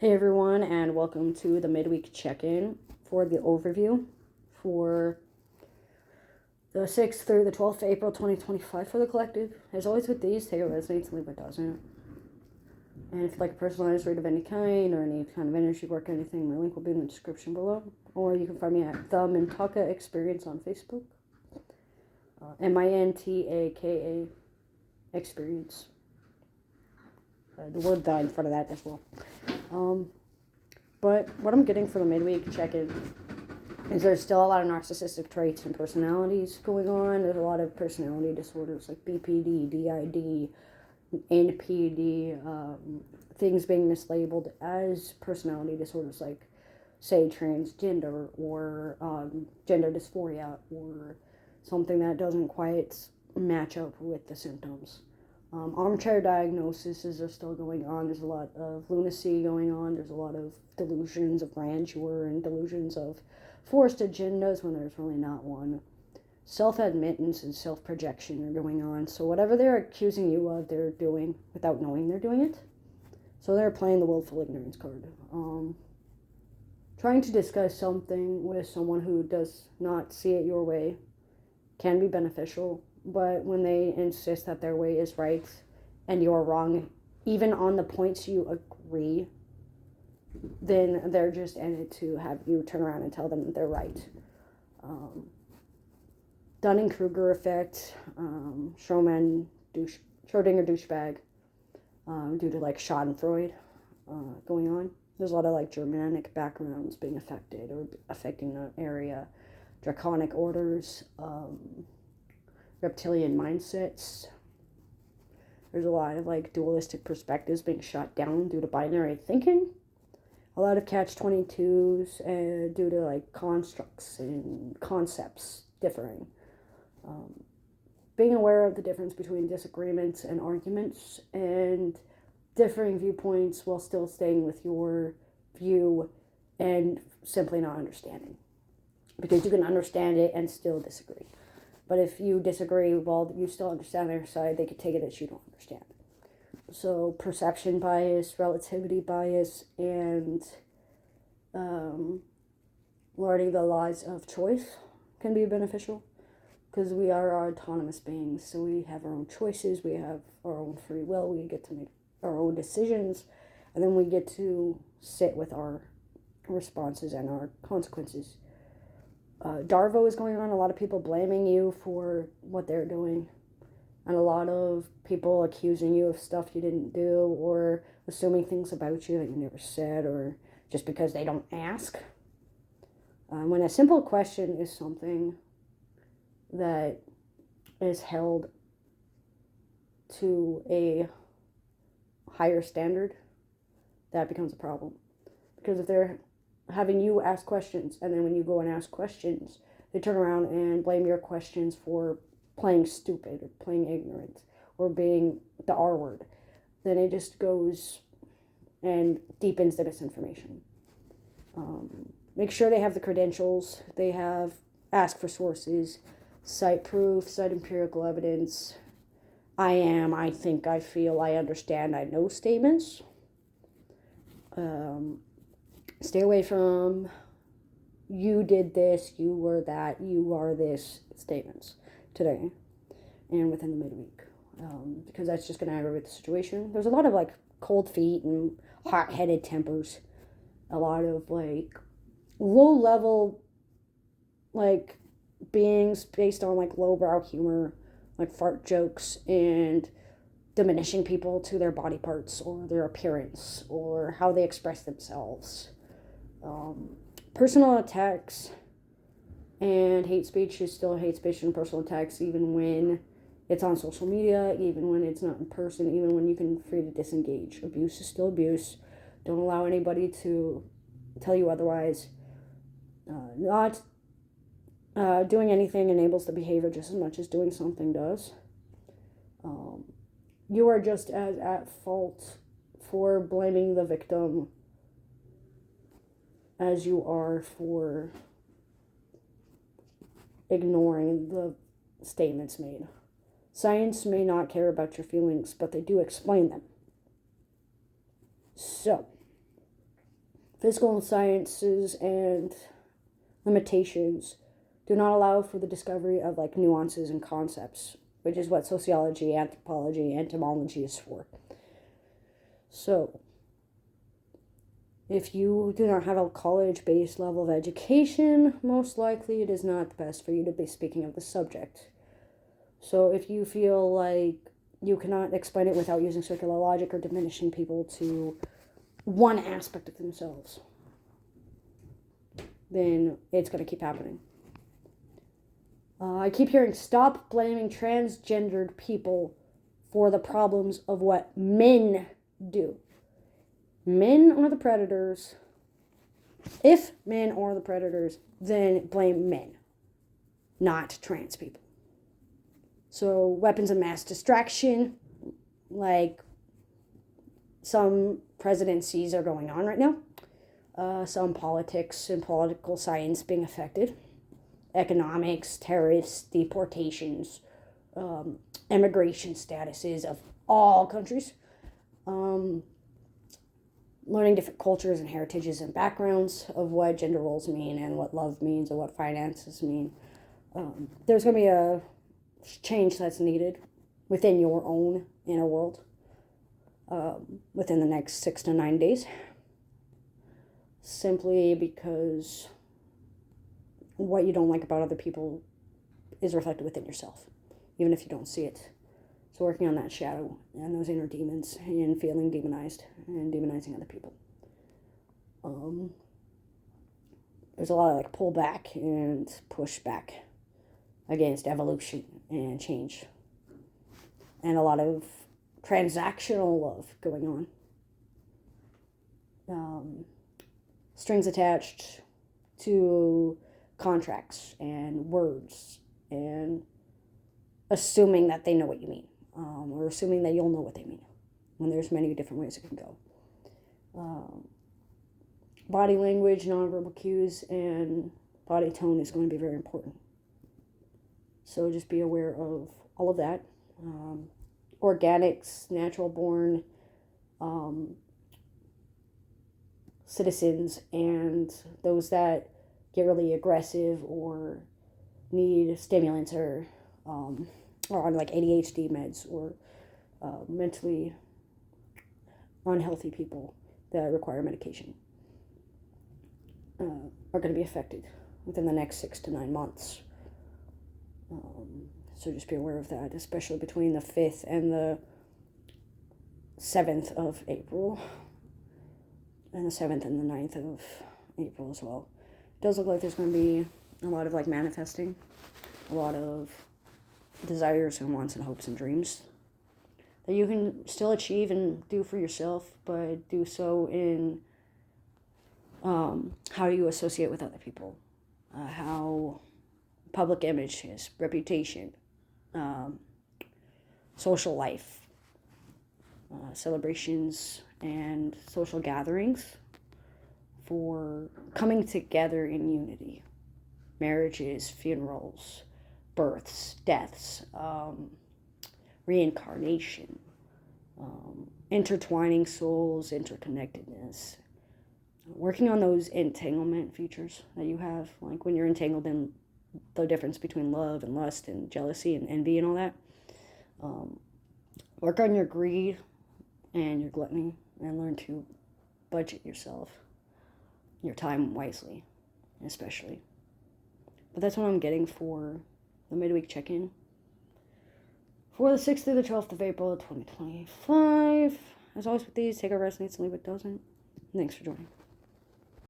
Hey everyone, and welcome to the midweek check-in for the overview for the 6th through the 12th of April 2025 for the collective. As always with these, take what resonates and leave what doesn't. And if you'd like a personalized read of any kind or any kind of energy work or anything, my link will be in the description below. Or you can find me at the Mintaka Experience on Facebook. Mintaka Experience. The word "the" in front of that as well. But what I'm getting for the midweek check-in is there's still a lot of narcissistic traits and personalities going on. There's a lot of personality disorders like BPD, DID, NPD, things being mislabeled as personality disorders like, say, transgender or gender dysphoria or something that doesn't quite match up with the symptoms. Armchair diagnoses are still going on. There's a lot of lunacy going on. There's a lot of delusions of grandeur and delusions of forced agendas when there's really not one. Self-admittance and self-projection are going on. So whatever they're accusing you of, they're doing without knowing they're doing it. So they're playing the willful ignorance card. Trying to discuss something with someone who does not see it your way can be beneficial. But when they insist that their way is right and you're wrong, even on the points you agree, then they're just in it to have you turn around and tell them that they're right. Dunning-Kruger effect, Schrödinger douchebag, due to like Schadenfreude going on. There's a lot of like Germanic backgrounds being affected or affecting the area. Draconic orders, reptilian mindsets. There's a lot of like dualistic perspectives being shut down due to binary thinking. A lot of catch-22s due to like constructs and concepts differing. Being aware of the difference between disagreements and arguments and differing viewpoints while still staying with your view and simply not understanding. Because you can understand it and still disagree. But if you disagree, well, you still understand their side, they could take it as you don't understand. So perception bias, relativity bias, and learning the laws of choice can be beneficial. Because we are our autonomous beings, so we have our own choices, we have our own free will, we get to make our own decisions, and then we get to sit with our responses and our consequences. Darvo is going on, a lot of people blaming you for what they're doing, and a lot of people accusing you of stuff you didn't do, or assuming things about you that you never said, or just because they don't ask. When a simple question is something that is held to a higher standard, that becomes a problem. Because if they're having you ask questions, and then when you go and ask questions, they turn around and blame your questions for playing stupid or playing ignorant or being the R word, then it just goes and deepens the misinformation. Make sure they have the credentials, ask for sources, cite proof, cite empirical evidence. I think, I feel, I understand, I know statements. Stay away from you did this, you were that, you are this statements today and within the midweek. Because that's just going to aggravate the situation. There's a lot of like cold feet and hot-headed tempers. A lot of like low-level like beings based on like lowbrow humor, like fart jokes and diminishing people to their body parts or their appearance or how they express themselves. Personal attacks and hate speech is still hate speech and personal attacks, even when it's on social media, even when it's not in person, even when you can free to disengage. Abuse is still abuse. Don't allow anybody to tell you otherwise. Not doing anything enables the behavior just as much as doing something does. You are just as at fault for blaming the victim as you are for ignoring the statements made. Science may not care about your feelings, but they do explain them. So, Physical sciences and limitations do not allow for the discovery of like nuances and concepts, which is what sociology, anthropology, entomology is for. So, if you do not have a college-based level of education, most likely it is not the best for you to be speaking of the subject. So if you feel like you cannot explain it without using circular logic or diminishing people to one aspect of themselves, then it's going to keep happening. I keep hearing, stop blaming transgendered people for the problems of what men do. Men are the predators. If men are the predators, then blame men, not trans people. So weapons of mass distraction, like some presidencies are going on right now. Some politics and political science being affected. Economics, terrorists, deportations, immigration statuses of all countries. Learning different cultures and heritages and backgrounds of what gender roles mean and what love means and what finances mean. There's going to be a change that's needed within your own inner world within the next 6 to 9 days. Simply because what you don't like about other people is reflected within yourself, even if you don't see it. So working on that shadow and those inner demons and feeling demonized and demonizing other people. There's a lot of like pull back and push back against evolution and change. And a lot of transactional love going on. Strings attached to contracts and words and assuming that they know what you mean. Or assuming that you'll know what they mean, when there's many different ways it can go. Body language, nonverbal cues, and body tone is going to be very important. So just be aware of all of that. Organics, natural born citizens, and those that get really aggressive or need stimulants or on like ADHD meds or mentally unhealthy people that require medication are going to be affected within the next 6 to 9 months. So just be aware of that, especially between the 5th and the 7th of April, and the 7th and the 9th of April as well. It does look like there's going to be a lot of like manifesting, a lot of desires and wants and hopes and dreams that you can still achieve and do for yourself, but do so in how you associate with other people, how public image is, reputation, social life, celebrations and social gatherings for coming together in unity, marriages, funerals, births, deaths, reincarnation, intertwining souls, interconnectedness, working on those entanglement features that you have, like when you're entangled in the difference between love and lust and jealousy and envy and all that. Work on your greed and your gluttony and learn to budget yourself, your time wisely, especially. But that's what I'm getting for the midweek check-in for the 6th through the 12th of April 2025. As always with these, take a rest, needs to leave it doesn't. Thanks for joining.